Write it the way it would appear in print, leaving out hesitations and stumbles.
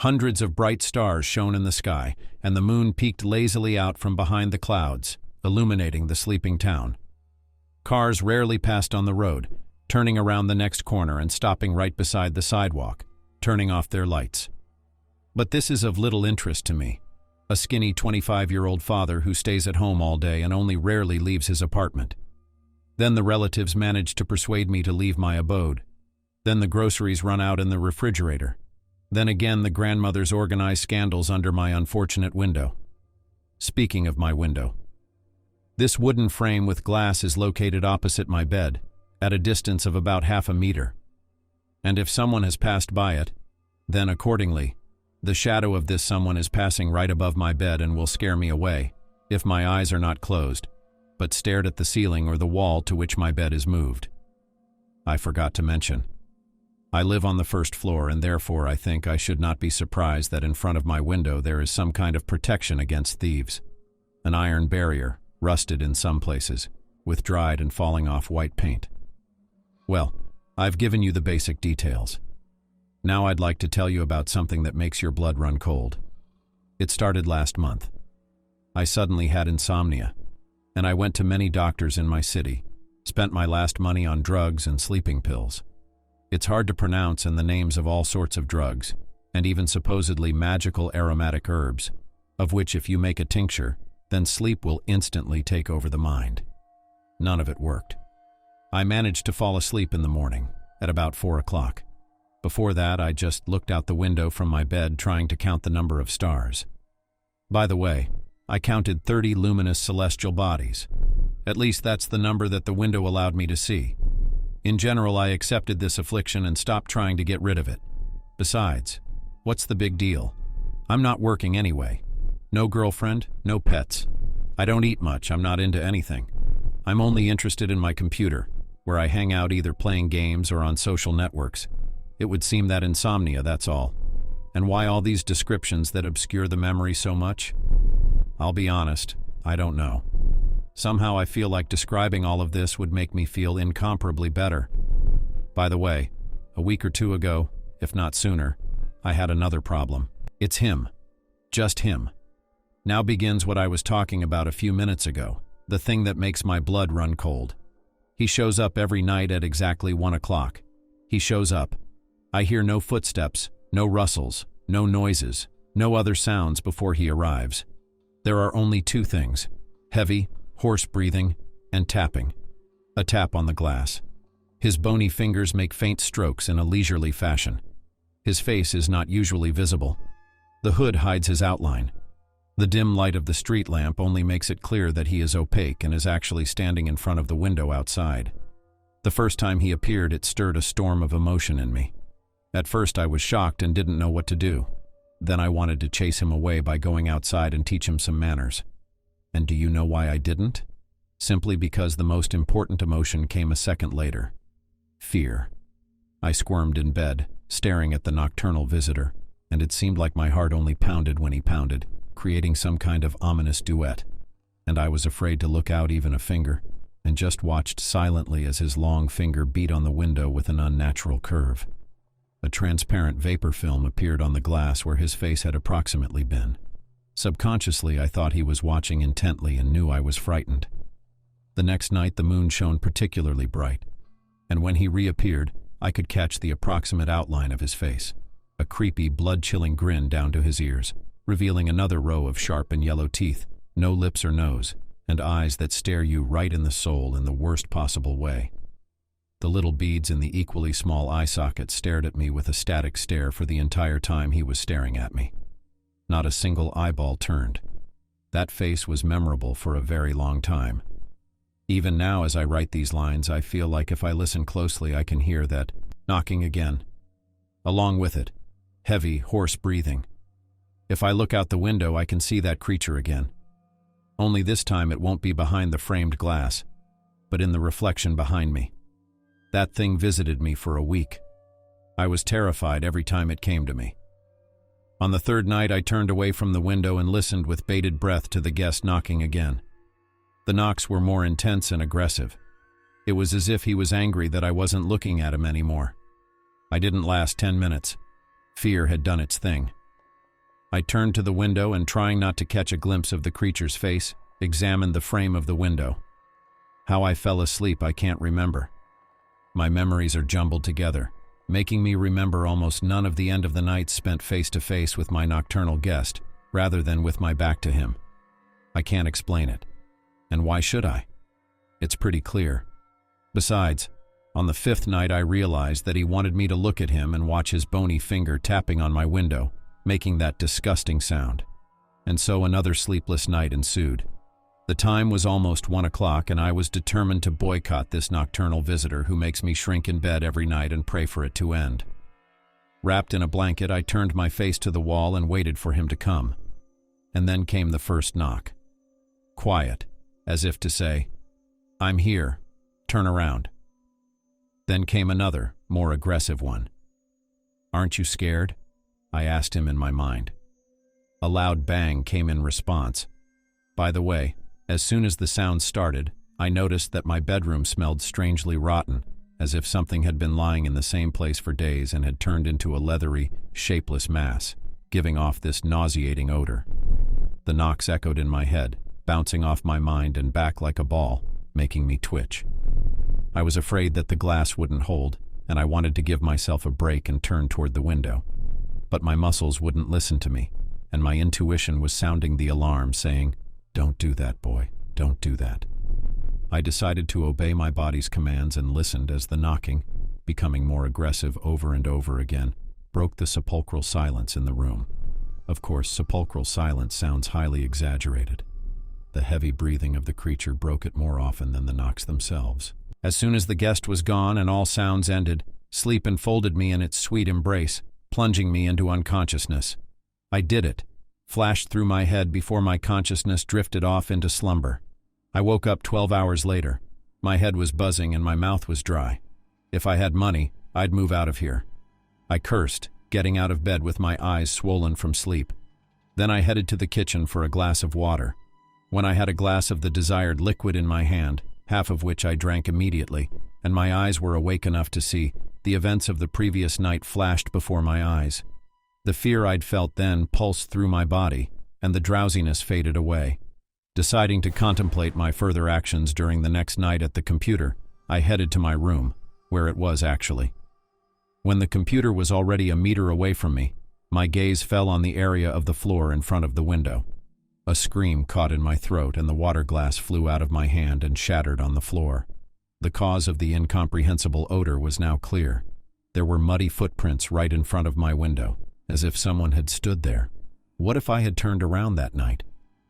Hundreds of bright stars shone in the sky, and the moon peeked lazily out from behind the clouds, illuminating the sleeping town. Cars rarely passed on the road, turning around the next corner and stopping right beside the sidewalk, turning off their lights. But this is of little interest to me, a skinny 25-year-old father who stays at home all day and only rarely leaves his apartment. Then the relatives manage to persuade me to leave my abode. Then the groceries run out in the refrigerator. Then again the grandmothers organize scandals under my unfortunate window. Speaking of my window, this wooden frame with glass is located opposite my bed, at a distance of about half a meter. And if someone has passed by it, then accordingly, the shadow of this someone is passing right above my bed and will scare me away, if my eyes are not closed, but stared at the ceiling or the wall to which my bed is moved. I forgot to mention, I live on the first floor, and therefore I think I should not be surprised that in front of my window there is some kind of protection against thieves. An iron barrier, rusted in some places, with dried and falling off white paint. Well, I've given you the basic details. Now I'd like to tell you about something that makes your blood run cold. It started last month. I suddenly had insomnia, and I went to many doctors in my city, spent my last money on drugs and sleeping pills. It's hard to pronounce, and the names of all sorts of drugs, and even supposedly magical aromatic herbs, of which if you make a tincture, then sleep will instantly take over the mind. None of it worked. I managed to fall asleep in the morning, at about 4 o'clock. Before that, I just looked out the window from my bed trying to count the number of stars. By the way, I counted 30 luminous celestial bodies. At least that's the number that the window allowed me to see. In general, I accepted this affliction and stopped trying to get rid of it. Besides, what's the big deal? I'm not working anyway. No girlfriend, no pets. I don't eat much, I'm not into anything. I'm only interested in my computer, where I hang out either playing games or on social networks. It would seem that insomnia, that's all. And why all these descriptions that obscure the memory so much? I'll be honest, I don't know. Somehow I feel like describing all of this would make me feel incomparably better. By the way, a week or two ago, if not sooner, I had another problem. It's him. Just him. Now begins what I was talking about a few minutes ago, the thing that makes my blood run cold. He shows up every night at exactly 1 o'clock. He shows up. I hear no footsteps, no rustles, no noises, no other sounds before he arrives. There are only two things: heavy, hoarse breathing, and tapping. A tap on the glass. His bony fingers make faint strokes in a leisurely fashion. His face is not usually visible. The hood hides his outline. The dim light of the street lamp only makes it clear that he is opaque and is actually standing in front of the window outside. The first time he appeared, it stirred a storm of emotion in me. At first I was shocked and didn't know what to do. Then I wanted to chase him away by going outside and teach him some manners. And do you know why I didn't? Simply because the most important emotion came a second later. Fear. I squirmed in bed, staring at the nocturnal visitor, and it seemed like my heart only pounded when he pounded, creating some kind of ominous duet. And I was afraid to look out even a finger, and just watched silently as his long finger beat on the window with an unnatural curve. A transparent vapor film appeared on the glass where his face had approximately been. Subconsciously, I thought he was watching intently and knew I was frightened. The next night, the moon shone particularly bright, and when he reappeared, I could catch the approximate outline of his face, a creepy, blood-chilling grin down to his ears, revealing another row of sharp and yellow teeth, no lips or nose, and eyes that stare you right in the soul in the worst possible way. The little beads in the equally small eye socket stared at me with a static stare for the entire time he was staring at me. Not a single eyeball turned. That face was memorable for a very long time. Even now, as I write these lines, I feel like if I listen closely, I can hear that knocking again. Along with it, heavy, hoarse breathing. If I look out the window, I can see that creature again. Only this time it won't be behind the framed glass, but in the reflection behind me. That thing visited me for a week. I was terrified every time it came to me. On the third night, I turned away from the window and listened with bated breath to the guest knocking again. The knocks were more intense and aggressive. It was as if he was angry that I wasn't looking at him anymore. I didn't last 10 minutes. Fear had done its thing. I turned to the window and, trying not to catch a glimpse of the creature's face, examined the frame of the window. How I fell asleep I can't remember. My memories are jumbled together, making me remember almost none of the end of the night spent face to face with my nocturnal guest, rather than with my back to him. I can't explain it. And why should I? It's pretty clear. Besides, on the 5th night I realized that he wanted me to look at him and watch his bony finger tapping on my window, making that disgusting sound. And so another sleepless night ensued. The time was almost 1 o'clock, and I was determined to boycott this nocturnal visitor who makes me shrink in bed every night and pray for it to end. Wrapped in a blanket, I turned my face to the wall and waited for him to come. And then came the first knock. Quiet, as if to say, "I'm here, turn around." Then came another, more aggressive one. "Aren't you scared?" I asked him in my mind. A loud bang came in response. By the way, as soon as the sound started, I noticed that my bedroom smelled strangely rotten, as if something had been lying in the same place for days and had turned into a leathery, shapeless mass, giving off this nauseating odor. The knocks echoed in my head, bouncing off my mind and back like a ball, making me twitch. I was afraid that the glass wouldn't hold, and I wanted to give myself a break and turn toward the window. But my muscles wouldn't listen to me, and my intuition was sounding the alarm, saying, "Don't do that, boy, don't do that." I decided to obey my body's commands and listened as the knocking, becoming more aggressive over and over again, broke the sepulchral silence in the room. Of course, sepulchral silence sounds highly exaggerated. The heavy breathing of the creature broke it more often than the knocks themselves. As soon as the guest was gone and all sounds ended, sleep enfolded me in its sweet embrace, plunging me into unconsciousness. I did it, flashed through my head before my consciousness drifted off into slumber. I woke up 12 hours later. My head was buzzing and my mouth was dry. If I had money, I'd move out of here. I cursed, getting out of bed with my eyes swollen from sleep. Then I headed to the kitchen for a glass of water. When I had a glass of the desired liquid in my hand, half of which I drank immediately, and my eyes were awake enough to see, the events of the previous night flashed before my eyes. The fear I'd felt then pulsed through my body, and the drowsiness faded away. Deciding to contemplate my further actions during the next night at the computer, I headed to my room, where it was actually. When the computer was already a meter away from me, my gaze fell on the area of the floor in front of the window. A scream caught in my throat and the water glass flew out of my hand and shattered on the floor. The cause of the incomprehensible odor was now clear. There were muddy footprints right in front of my window, as if someone had stood there. What if I had turned around that night?